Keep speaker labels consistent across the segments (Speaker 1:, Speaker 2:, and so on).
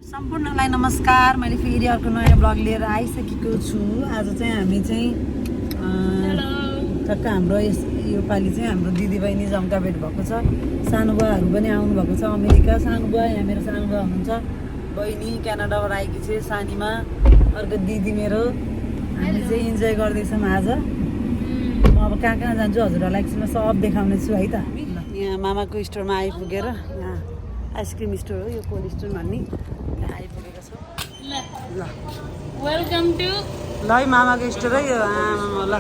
Speaker 1: सम्पूर्णलाई नमस्कार। मैले फेरि अर्को नयाँ ब्लग लिएर आइसकेको छु। आज चाहिँ हामी चाहिँ टक्क हाम्रो योपालि चाहिँ हाम्रो दिदीबहिनी जम्का भेट भएको छ। सानो बुवाहरू पनि आउनुभएको छ अमेरिका। सानो बुवा यहाँ मेरो सानो बुवा हुनुहुन्छ। बहिनी क्यानाडाबाट आएकी छ सानीमा। अर्को दिदी मेरो। हामी चाहिँ इन्जोय गर्दैछौँ आज। म अब कहाँ कहाँ जान्छु हजुरहरूलाई एकछिनमा सब देखाउने छु है त। यहाँ मामाको स्टोरमा आइपुगेर यहाँ आइसक्रिम स्टोर हो यो कोल्ड स्टोर भन्ने आइपुगेको छ। ल
Speaker 2: वेलकम टु
Speaker 1: ल है मामाको स्टोर है यो आमामा ल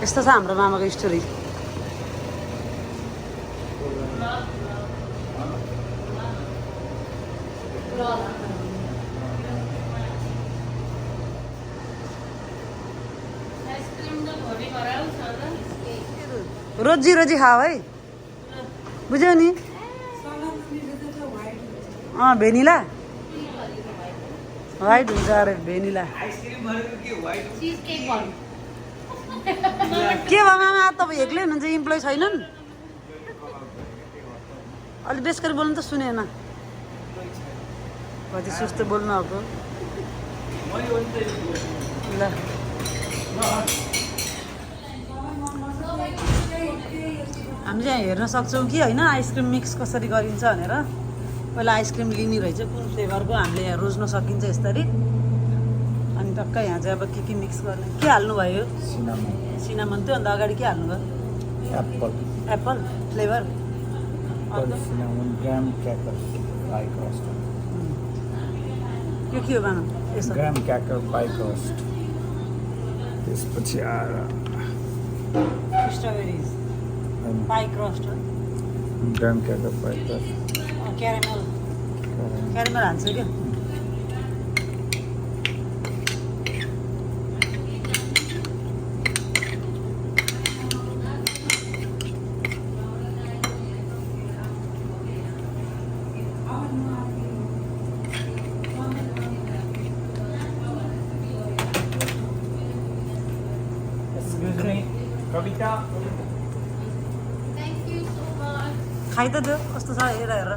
Speaker 1: यस्तो छ हाम्रो मामाको स्टोरी। रोजी रोजी खाऊ है बुझ्यौ नि। भेनिला वाइट हुन्छ अरे भेनिला के भयो मामा तपाईँ एक्लै हुनुहुन्छ इम्प्लोइ छैनन्? अलिक बेस गरी बोल्नु त सुनेन। कति सुस्त बोल्नु भएको ल। हामी चाहिँ हेर्न सक्छौँ कि होइन आइसक्रिम मिक्स कसरी गरिन्छ भनेर। पहिला आइसक्रिम लिने रहेछ कुन फ्लेभरको हामीले यहाँ रोज्न सकिन्छ यसरी। अनि टक्क यहाँ चाहिँ अब के मिक्स गर्ने के हाल्नु भयो? सिनामन थियो। अन्त अगाडि के हाल्नु भयो? Apple flavour. के हो मामा यसो?
Speaker 3: ग्राम क्याकर पाई क्रस्ट। त्यसपछि आएर
Speaker 1: स्ट्रबेरिज पाई क्रस्ट हो।
Speaker 3: ग्राम क्याकर पाई क्रस्ट।
Speaker 1: क्यारामेल हाल्छु क्या।
Speaker 3: कविता
Speaker 1: खाइ त त्यो कस्तो छ हेर हेर।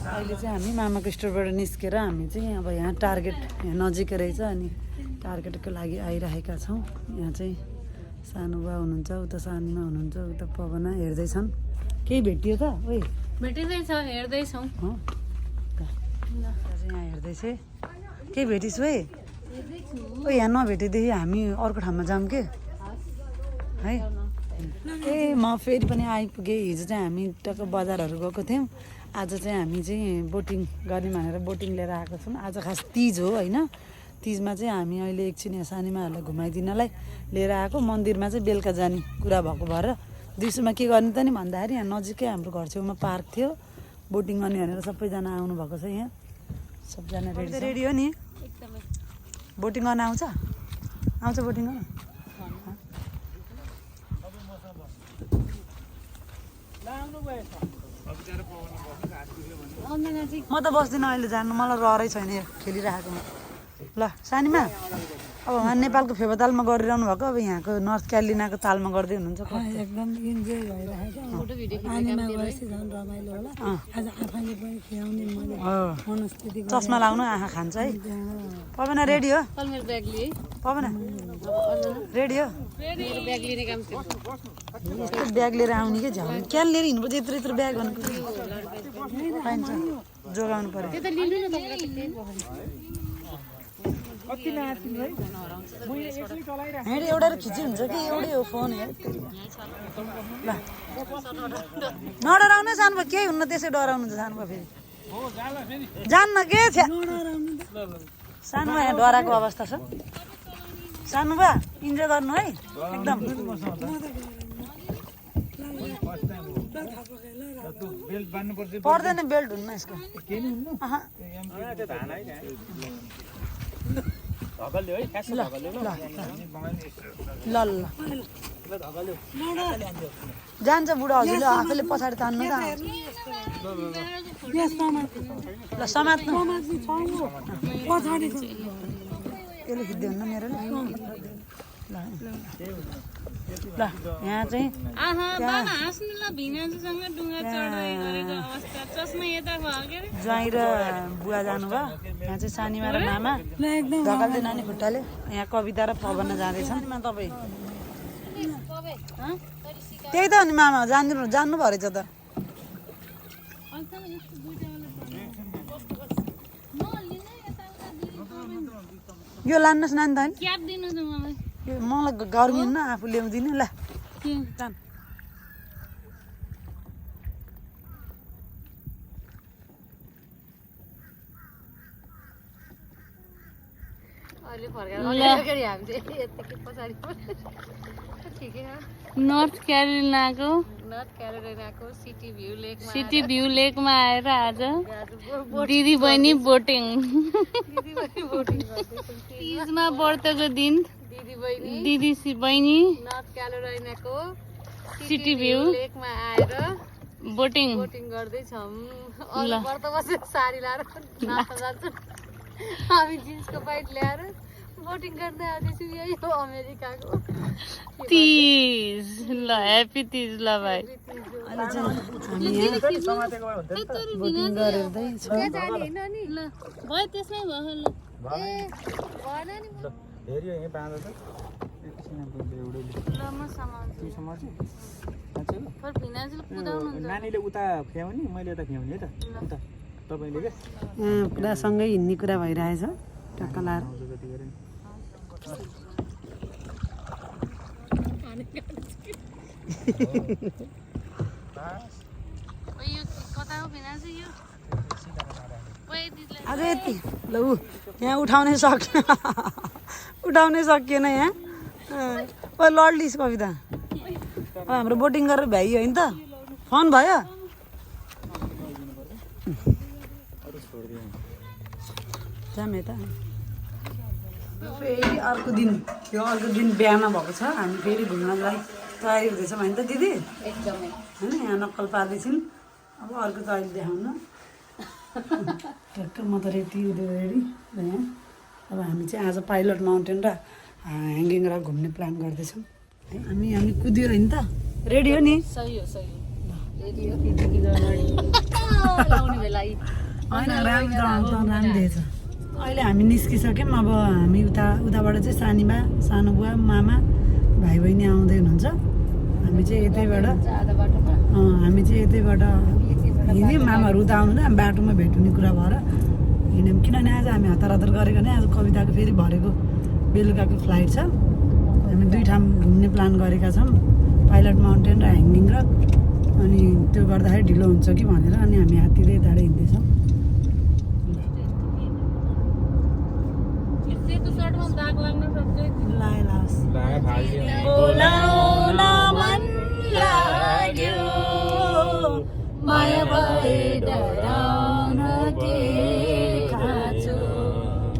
Speaker 1: अहिले चाहिँ हामी मामाको स्टोरबाट निस्केर हामी चाहिँ अब यहाँ टार्गेट यहाँ नजिकै रहेछ अनि टार्गेटको लागि आइरहेका छौँ। यहाँ चाहिँ सानो बुवा हुनुहुन्छ उता सानीमा हुनुहुन्छ उता पवना हेर्दैछन्। केही भेटियो त ओइ?
Speaker 2: भेटिँदैछ हेर्दैछौँ।
Speaker 1: यहाँ हेर्दैछ केही भेटिस् है? ओ यहाँ नभेटेदेखि हामी अर्को ठाउँमा जाऊँ के है। ए म फेरि पनि आइपुगेँ। हिजो चाहिँ हामी टक्क बजारहरू गएको थियौँ। आज चाहिँ हामी चाहिँ बोटिङ गर्ने भनेर बोटिङ लिएर आएको छौँ। आज खास तिज हो होइन। तिजमा चाहिँ हामी अहिले एकछिन यहाँ सानीमाहरूलाई घुमाइदिनलाई लिएर आएको। मन्दिरमा चाहिँ बेलुका जाने कुरा भएको भएर दिउँसोमा के गर्ने त नि भन्दाखेरि यहाँ नजिकै हाम्रो घर छेउमा पार्क थियो बोटिङ गर्ने भनेर सबैजना आउनुभएको छ। यहाँ सबजना रेडी हो नि? बोटिङ गर्न आउँछ बोटिङ गर्न? म त बस्दिनँ अहिले जानु मलाई रहरै छैन यो खेलिरहेको। ल सानीमा अब उहाँ नेपालको फेवातालमा गरिरहनु भएको अब यहाँको नर्थ क्यारोलिनाको तालमा गर्दै हुनुहुन्छ।
Speaker 4: एकदम इन्जोय भइरहेको पानीमा गएपछि झन् रमाइलो होला। आज आफैले पनि खियाउने मैले मनस्थिति
Speaker 1: चस्मा लाउनु आँखा खान्छ है। पवना रेडी हो? पवना रेडी हो? यस्तो ब्याग लिएर आउने कि झ्याउ क्यान लिएर हिँड्नुपर्छ। यत्रो यत्रो ब्याग भनेको पाइन्छ जोगाउनु पर्यो। एउटा खिची हुन्छ कि एउटै हो फोन हेर। ल नडराउनु सानो भयो केही हुन्न त्यसै डराउनु छ सानो भयो फेरि जान्न के छ सानोमा यहाँ डराएको अवस्था छ। सानो भए इन्जोय गर्नु है एकदम। पर्दैन बेल्ट हुन्न यसको। ल ल ल जान्छ बुढा हजुरले आफैले पछाडि तान्नु त ल समात्नु
Speaker 4: पछाडि छ
Speaker 1: यसले खिच्दै हुन्न मेरो ल यहाँ चाहिँ
Speaker 2: आहा बाबा हाँस्नु ल भिनाजुसँग डुङ्गा चढाइ गरेको अवस्था चस्मा यता भयो के अरे
Speaker 1: ज्वाइँ र बुवा जानुभयो यहाँ चाहिँ सानीमा र मामा ढकाल्दै नानी खुट्टाले यहाँ कविता र पवन जाँदैछन् तपाईँ त्यही त हो नि मामा जान्नु भयो रहेछ त यो लानुहोस् नानी त होइन
Speaker 2: क्याप दिनु त मलाई
Speaker 1: यो मलाई गर्मिन्न आफू ल्याउँदिनँ ल जान
Speaker 2: नर्थ क्यारोलिनाको सिटी भ्यू लेकमा आएर आज दिदी बहिनी बोटिङ तिजमा व्रतको दिन दिदी बहिनी
Speaker 5: नर्थ क्यारोलाइनाको
Speaker 2: सिटी भ्यू
Speaker 5: लेकमा आएर
Speaker 2: बोटिङ
Speaker 5: बोटिङ गर्दैछौँ अरू व्रत बसेर साडी लाएर नाच्न जान्छौँ हामी जिन्सको प्यान्ट ल्याएर बोटिङ गर्दै आउँदैछौँ यही हो अमेरिकाको
Speaker 2: तिज ल ह्याप्पी तिज ल भाइ
Speaker 1: अहिले चाहिँ हामी यहाँ बोटिङ गर्दैछ
Speaker 2: ल भयो त्यसमै भयो ल
Speaker 3: हेऱ्यो यहीँ बाँध्दा त
Speaker 2: ल म समाउँछु पर भिनाजुले कुदाउनु
Speaker 3: नानीले उता फ्याउने मैले यता फ्याउने है त उता तपाईँले क्या
Speaker 1: यहाँ पुरा सँगै हिँड्ने कुरा भइरहेछ टक्क लाएर
Speaker 3: जति गरे
Speaker 2: यो कता हो भिनाजु यो
Speaker 1: आज यति ल ऊ यहाँ उठाउनै सकिएन यहाँ लड्लिस कविता अब हाम्रो बोटिङ गरेर भ्याइयो होइन त फन भयो जाम यता फेरि अर्को दिन बिहामा भएको छ हामी फेरि घुम्नलाई तयारी हुँदैछौँ होइन त दिदी
Speaker 5: एकदमै
Speaker 1: होइन यहाँ नक्कल पार्दैछौँ अब अर्को त अहिले देखाउनु टक्क म त रेडी रेडी यहाँ अब हामी चाहिँ आज पाइलट माउन्टेन र ह्याङ्गिङ रक घुम्ने प्लान गर्दैछौँ है हामी कुदियो होइन त रेडी हो नि
Speaker 5: सही हो
Speaker 1: होइन राम्रो देखेछ अहिले हामी निस्किसक्यौँ अब हामी उताबाट चाहिँ सानो बुवा मामा भाइ बहिनी आउँदै हुनुहुन्छ हामी चाहिँ यतैबाट हिँड्यौँ मामाहरू उता आउनु हामी बाटोमा भेट्ने कुरा भएर हिँड्यौँ किनभने आज हामी हतार गरेको नै आज कविताको फेरि भरेको बेलुकाको फ्लाइट छ हामी 2 ठाउँ घुम्ने प्लान गरेका छौँ पाइलट माउन्टेन र ह्याङ्गिङ रक अनि त्यो गर्दाखेरि ढिलो हुन्छ कि भनेर अनि हामी हात्तीले यताबाट हिँड्दैछौँ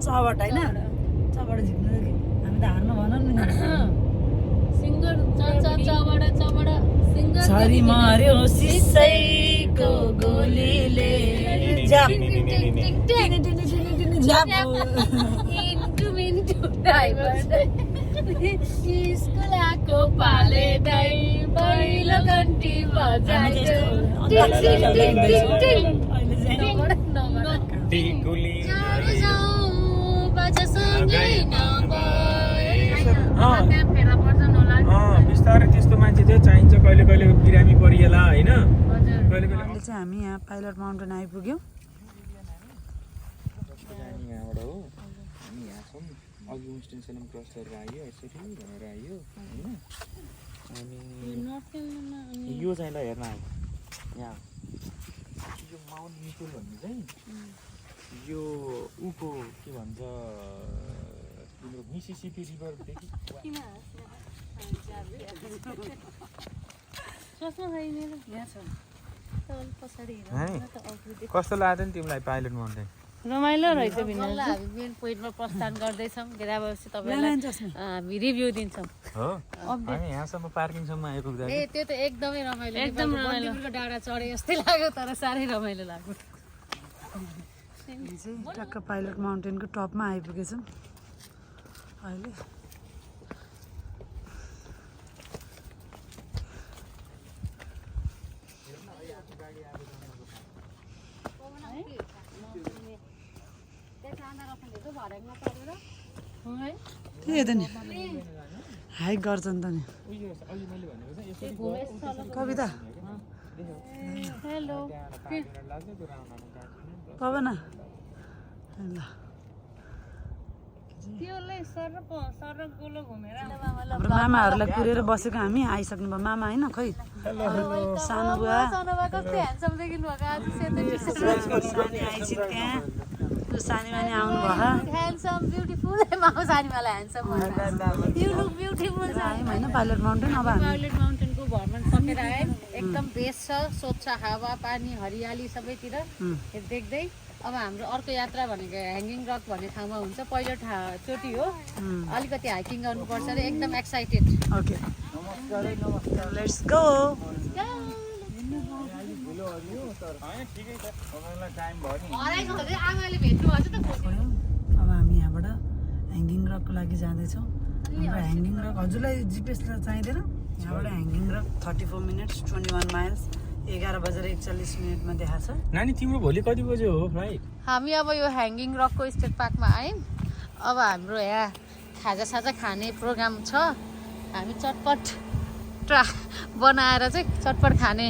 Speaker 1: चबाट होइन चबाट झिक्नु हामी त हार्नु भन नि छरी मार्यो सिसैको गोलीले
Speaker 5: स्कुलको पाले दाइ पहिलो घन्टी
Speaker 3: बिस्तारै त्यस्तो मान्छे चाहिँ चाहिन्छ कहिले कहिले बिरामी परिएला होइन कहिले कहिले
Speaker 1: अहिले चाहिँ हामी यहाँ पाइलट माउन्टेन आइपुग्यौँ
Speaker 3: यहाँबाट हो हामी यहाँ छौँ अघि वेस्टर्न सेलम क्रस गरेर आयो यसरी भनेर आयो होइन अनि यो चाहिँ ल हेर्न आयो यहाँ यो माउन्ट मिचेल भन्ने चाहिँ यो उको के भन्छ तिम्रो मिसिसिपी रिभरदेखि कस्तो लाग्यो नि तिमीलाई पाइलट माउन्टेन
Speaker 2: रमाइलो रहेछ भिना
Speaker 5: ल हामी मेन पोइन्टमा प्रस्थान गर्दैछौँ गिराएपछि तपाईँलाई हामी रिभ्यू दिन्छौँ
Speaker 3: हो हामी यहाँसम्म पार्किङसम्म आइपुग्दा
Speaker 5: ए त्यो त एकदमै रमाइलो
Speaker 2: एकदम रमाइलो।
Speaker 5: नेपालको डाँडा चढे जस्तै लाग्यो तर साह्रै रमाइलो लाग्यो
Speaker 1: हामी चाहिँ टक्क पाइलट माउन्टेनको टपमा आइपुगेछौँ अहिले त्यही त नि हाइक गर्छन् त नि कविता
Speaker 2: हेलो
Speaker 1: पवन ल
Speaker 2: त्योलाई सर गोलो घुमेर
Speaker 1: हाम्रो मामाहरूलाई कुरेर बसेको हामी आइसक्नु भयो मामा होइन खै सानो बुवा
Speaker 5: सानोमा कस्तो ह्यान्डसम देखिनु भएको आज सेतो
Speaker 1: सानी आइछि त्यहाँ त्यो सानी मानी आउनु भयो
Speaker 5: ह्यान्डसम ब्युटिफुल माउ सानीमालाई ह्यान्डसम यु लुक ब्युटिफुल
Speaker 1: आयौँ होइन पाइलट माउन्टेन अब हामी
Speaker 5: पाइलट माउन्टेनको भ्रमण सकेर आयौँ एकदम बेस्ट छ स्वच्छ हावा पानी हरियाली सबैतिर देख्दै अब हाम्रो अर्को यात्रा भनेको ह्याङ्गिङ रक भन्ने ठाउँमा हुन्छ पहिलो चोटि हो अलिकति हाइकिङ गर्नुपर्छ र एकदम एक्साइटेड
Speaker 1: ओके लेट्स गो
Speaker 5: आमाले भेट्नु भएछ त
Speaker 1: अब हामी यहाँबाट ह्याङ्गिङ रकको लागि जाँदैछौँ हाम्रो ह्याङ्गिङ रक हजुरलाई जिपिएस चाहिँदैन यहाँबाट ह्याङ्गिङ रक 34 मिनट्स 21 माइल्स 11:41 देखाएको छ
Speaker 3: नानी तिम्रो भोलि कति बजे हो फ्लाइट
Speaker 5: हामी अब यो ह्याङ्गिङ रकको स्टेट पार्कमा आयौँ अब हाम्रो यहाँ खाजासाजा खाने प्रोग्राम छ हामी चटपट बनाएर चाहिँ चटपट खाने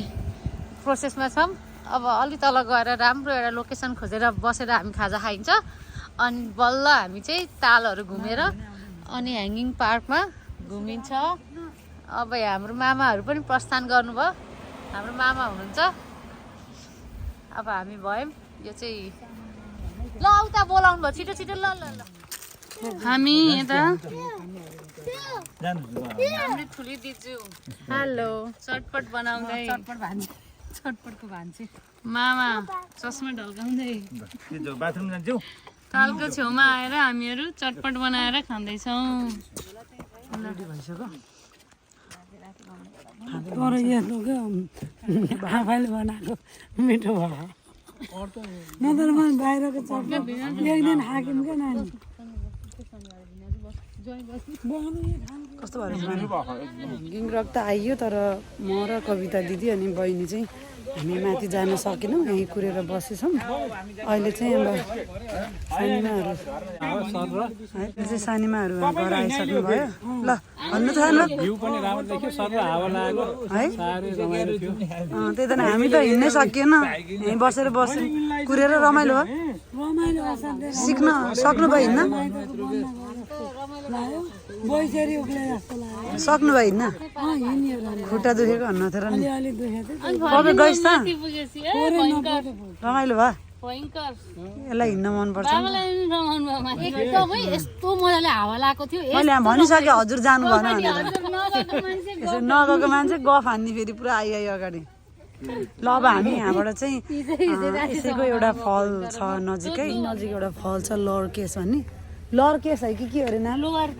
Speaker 5: प्रोसेसमा छौँ अब अलि तल गएर राम्रो एउटा लोकेसन खोजेर बसेर हामी खाजा खाइन्छ अनि बल्ल हामी चाहिँ तालहरू घुमेर अनि ह्याङ्गिङ पार्कमा घुमिन्छ अब हाम्रो मामाहरू पनि प्रस्थान गर्नुभयो हाम्रो मामा हुनुहुन्छ अब हामी भयौँ यो चाहिँ ल उता बोलाउनु भयो छिटो छिटो ल ल ल
Speaker 2: हामी यता
Speaker 3: जानु
Speaker 2: हाम्रो ठुली दिजु हेलो चटपट बनाउँदै
Speaker 5: चटपटको भान्चे
Speaker 2: मामा चस्मा ढल्काउँदै
Speaker 3: बाथरुम जान्छौ
Speaker 2: तालको छेउमा आएर हामीहरू चटपट बनाएर खाँदैछौँ
Speaker 1: रेडी भइसक्यो
Speaker 4: तर यस्तो क्या आफैले बनाएको मिठो भयो नत्र म बाहिरको चटपट एक दिन खायौँ क्या नानी
Speaker 1: कस्तो भएर ह्याङ्गिङ रक त आइयो तर म र कविता दिदी अनि बहिनी चाहिँ हामी माथि जान सकेनौँ यहीँ कुरेर बसेछौँ अहिले चाहिँ अब सानीमाहरू है यो चाहिँ सानीमाहरू घर आइसक्नु भयो ल भन्नु छ ल
Speaker 3: भ्यू पनि राम्रो देखियो सर हावा लाग्यो
Speaker 1: है
Speaker 3: साह्रै रमाइलो थियो
Speaker 1: त्यही त नि हामी त हिँड्नै सकिएन यहीँ बसेर बस्यौँ कुरेर रमाइलो भयो
Speaker 4: रमाइलो असाध्यै
Speaker 1: सिक्न सक्नुभयो हिँड्न
Speaker 4: लाग्यो बैसेरी उक्ले जस्तो लाग्यो
Speaker 1: सक्नुभयो हिँड्न
Speaker 4: हिँड्यो
Speaker 1: खुट्टा दुखेको भन्नु थियो र नि
Speaker 4: अलि दुखेको थियो
Speaker 1: तपाईँ गइस् त
Speaker 2: पुगेपछि भयङ्कर
Speaker 1: रमाइलो भयो
Speaker 2: भयङ्कर
Speaker 1: यसलाई हिँड्न मनपर्छ
Speaker 2: बाबालाई पनि रमाउनु भयो माथि
Speaker 5: एकदमै यस्तो मजाले हावा लागेको थियो
Speaker 1: मैले यहाँ भनिसकेँ हजुर जानु भएन भनेर
Speaker 2: हजुर नगएको मान्छे
Speaker 1: यसो नगएको मान्छे गफ हान्ने फेरि पुरा आइआयो अगाडि ल अब हामी यहाँबाट चाहिँ यसैको एउटा फल छ नजिकै नजिक एउटा फल छ लोवर केस भन्ने लोवर केस है कि के अरे नाम
Speaker 2: लोवर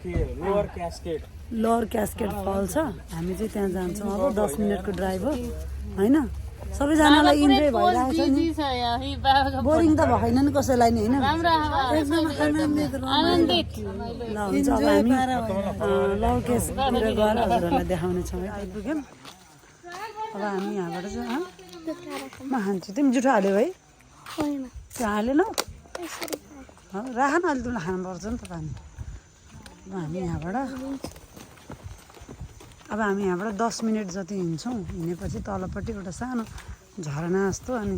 Speaker 2: केस
Speaker 3: लोवर क्यास्केट
Speaker 1: लोवर क्यास्केट फल छ हामी चाहिँ त्यहाँ जान्छौँ अब 10 मिनटको ड्राइभ हो होइन सबैजनालाई इन्जोय भइरहेको छ नि
Speaker 2: बिजी छ यहाँ है बाबाको
Speaker 1: बोरिङ त भएन नि कसैलाई नि होइन
Speaker 2: राम्रो आनन्दित
Speaker 1: ल हुन्छ अब हामी लोवर केसतिर गएर हजुरहरूलाई देखाउने छौँ है आइपुग्यौँ अब हामी यहाँबाट चाहिँ म खान्छु तिमी जुठो हाल्यौ है त्यो हालेनौ राख न अहिले तिमीलाई खानुपर्छ नि त पानी अब हामी यहाँबाट 10 मिनट जति हिँड्छौँ हिँडेपछि तलपट्टि एउटा सानो झरना जस्तो अनि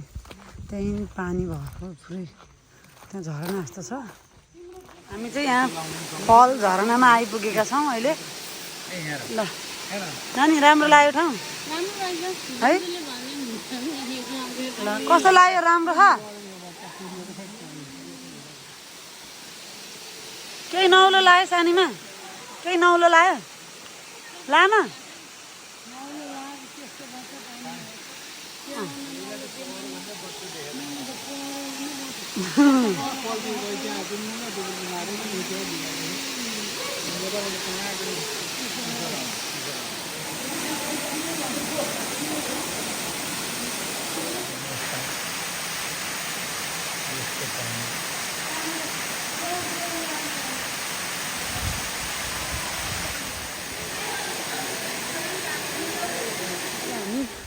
Speaker 1: त्यहीँ पानी भएको पुरै त्यहाँ झरना जस्तो छ हामी चाहिँ यहाँ फल झरनामा आइपुगेका छौँ अहिले ल नानी राम्रो लाग्यो ठाउँ है ल कस्तो लाग्यो राम्रो छ केही नौलो लाग्यो सानीमा केही नौलो लाग्यो लामा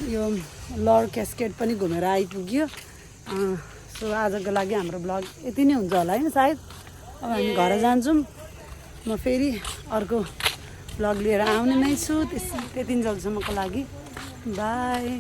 Speaker 1: यो लर क्यास्केड पनि घुमेर आइपुग्यो सो आजको लागि हाम्रो ब्लग यति नै हुन्छ होला होइन सायद अब हामी घर जान्छौँ म फेरि अर्को ब्लग लिएर आउने नै छु त्यति जेलसम्मको लागि बाई